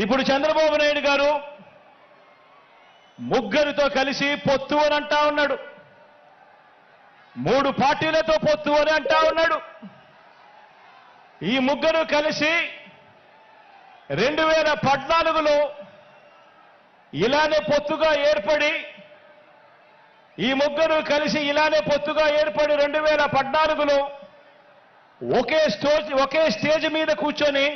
ఇప్పుడు చంద్రబాబు నాయుడు గారు ముగ్గురితో కలిసి పొత్తు అని అంటా ఉన్నాడు. 3 పార్టీలతో పొత్తు అని అంటా ఉన్నాడు. ఈ ముగ్గురు కలిసి 2014లో ఇలానే పొత్తుగా ఏర్పడి 2014లో ఒకే స్టేజ్ మీద కూర్చొని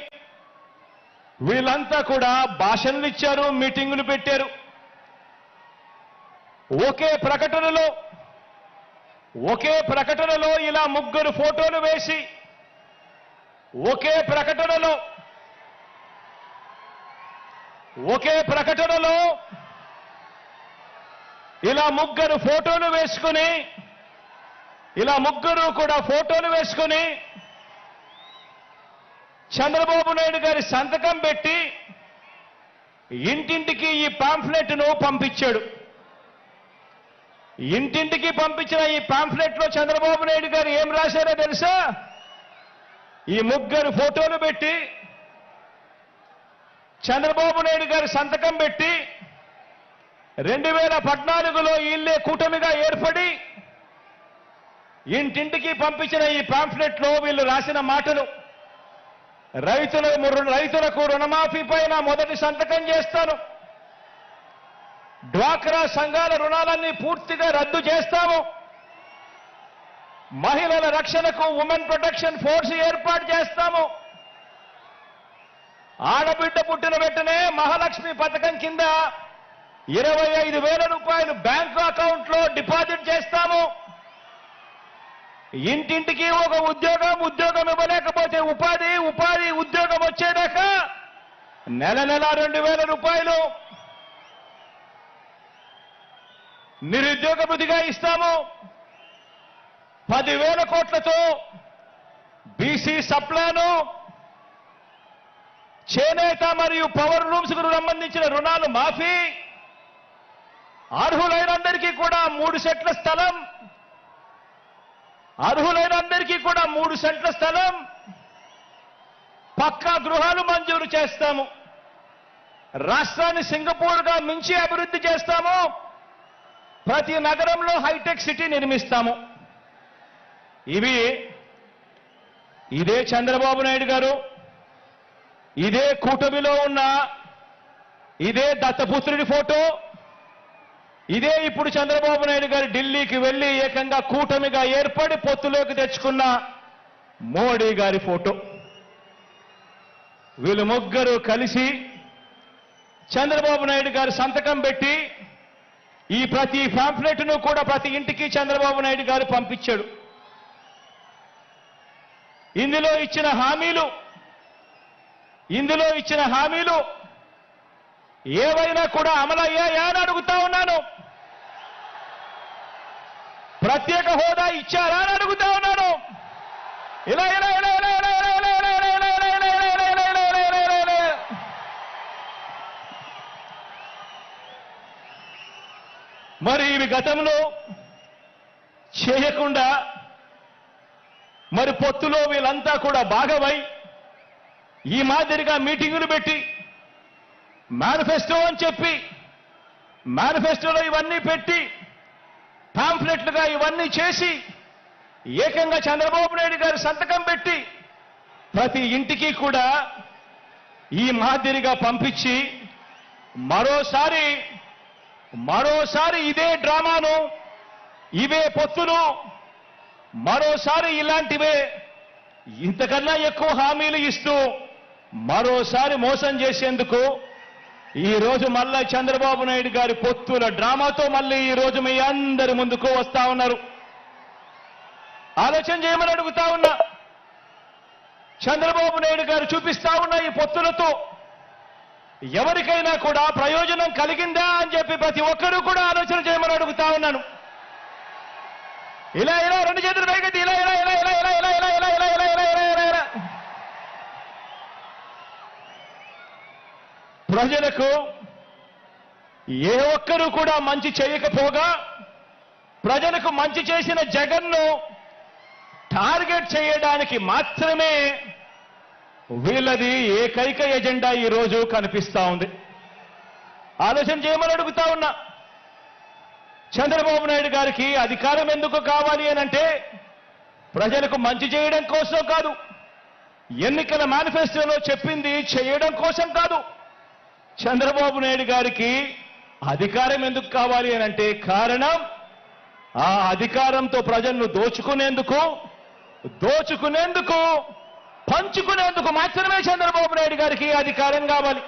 వీళ్ళంతా కూడా భాషణలు ఇచ్చారు, మీటింగులు పెట్టారు. ఒకే ప్రకటనలో ఇలా ముగ్గురు ఫోటోలు వేసి ఒకే ప్రకటనలో ఇలా ముగ్గురు కూడా ఫోటోలు వేసుకుని చంద్రబాబు నాయుడు గారి సంతకం పెట్టి ఇంటింటికి ఈ పాంఫ్లెట్ను పంపించాడు. ఇంటింటికి పంపించిన ఈ పాంఫ్లెట్లో చంద్రబాబు నాయుడు గారు ఏం రాశారో తెలుసా? ఈ ముగ్గురు ఫోటోలు పెట్టి చంద్రబాబు నాయుడు గారి సంతకం పెట్టి 2014లో ఇల్లే కూటమిగా ఏర్పడి ఇంటింటికి పంపించిన ఈ పాంఫ్లెట్లో వీళ్ళు రాసిన మాటలు: రైతులకు రుణమాఫీ పైన మొదటి సంతకం చేస్తాను, డ్వాక్రా సంఘాల రుణాలన్నీ పూర్తిగా రద్దు చేస్తాము, మహిళల రక్షణకు ఉమెన్ ప్రొటెక్షన్ ఫోర్స్ ఏర్పాటు చేస్తాము, ఆడబిడ్డ పుట్టిన వెంటనే మహాలక్ష్మి పథకం కింద 25,000 రూపాయలు బ్యాంకు అకౌంట్లో డిపాజిట్ చేస్తాము, ఇంటింటికి ఒక ఉద్యోగం ఇవ్వలేకపోతే ఉద్యోగం వచ్చేదాకా నెల 2,000 రూపాయలు నిరుద్యోగ భృతిగా ఇస్తాము, 10,000 కోట్లతో బీసీ సప్లాను, చేనేత మరియు పవర్ లూమ్స్ కు సంబంధించిన రుణాలు మాఫీ, అర్హులైనందరికీ కూడా 3 సెంట్ల స్థలం, పక్కా గృహాలు మంజూరు చేస్తాము, రాష్ట్రాన్ని సింగపూర్గా మించి అభివృద్ధి చేస్తాము, ప్రతి నగరంలో హైటెక్ సిటీ నిర్మిస్తాము. ఇదే చంద్రబాబు నాయుడు గారు, ఇదే కూటమిలో ఉన్న ఇదే దత్తపుత్రుడి ఫోటో, ఇదే ఇప్పుడు చంద్రబాబు నాయుడు గారు ఢిల్లీకి వెళ్లి ఏకంగా కూటమిగా ఏర్పడి పొత్తులోకి తెచ్చుకున్న మోడీ గారి ఫోటో. వీళ్ళు ముగ్గురు కలిసి చంద్రబాబు నాయుడు గారు సంతకం పెట్టి ఈ ప్రతి పాంఫ్లెట్ను కూడా ప్రతి ఇంటికి చంద్రబాబు నాయుడు గారు పంపించాడు. ఇందులో ఇచ్చిన హామీలు ఏవైనా కూడా అమలయ్యాయా అని అడుగుతా ఉన్నాను. ప్రత్యేక హోదా ఇచ్చారా అని అడుగుతా ఉన్నాను. మరి ఇవి గతంలో చేయకుండా మరి పొత్తులో వీళ్ళంతా కూడా భాగమై ఈ మాదిరిగా మీటింగులు పెట్టి మేనిఫెస్టో అని చెప్పి మేనిఫెస్టోలో ఇవన్నీ పెట్టి పాంఫ్లెట్లుగా ఇవన్నీ చేసి ఏకంగా చంద్రబాబు నాయుడు గారు సంతకం పెట్టి ప్రతి ఇంటికి కూడా ఈ మాదిరిగా పంపించి మరోసారి ఇదే డ్రామాను, ఇవే పొత్తులు, మరోసారి ఇలాంటివే ఇంతకన్నా ఎక్కువ హామీలు ఇస్తూ మరోసారి మోసం చేసేందుకు ఈ రోజు మళ్ళా చంద్రబాబు నాయుడు గారి పొత్తుల డ్రామాతో మళ్ళీ ఈ రోజు మీ అందరి ముందుకు వస్తా ఉన్నారు. ఆలోచన చేయమని అడుగుతా ఉన్నా. చంద్రబాబు నాయుడు గారు చూపిస్తా ఉన్న ఈ పొత్తులతో ఎవరికైనా కూడా ప్రయోజనం కలిగిందా అని చెప్పి ప్రతి ఒక్కరూ కూడా ఆలోచన చేయమని అడుగుతా ఉన్నాను. ఇలా 2 చేతులు పైకెత్తి ఇలా ప్రజలకు ఏ ఒక్కరూ కూడా మంచి చేయకపోగా ప్రజలకు మంచి చేసిన జగన్ను టార్గెట్ చేయడానికి మాత్రమే వీళ్ళది ఏకైక ఎజెండా ఈ రోజు కనిపిస్తా ఉంది. ఆలోచన చేయమని అడుగుతా ఉన్నా. చంద్రబాబు నాయుడు గారికి అధికారం ఎందుకు కావాలి అనంటే ప్రజలకు మంచి చేయడం కోసం కాదు, ఎన్నికల మేనిఫెస్టోలో చెప్పింది చేయడం కోసం కాదు. చంద్రబాబు నాయుడు గారికి అధికారం ఎందుకు కావాలి అనంటే కారణం ఆ అధికారంతో ప్రజలను దోచుకునేందుకు, పంచుకునేందుకు మాత్రమే చంద్రబాబు నాయుడు గారికి అధికారం కావాలి.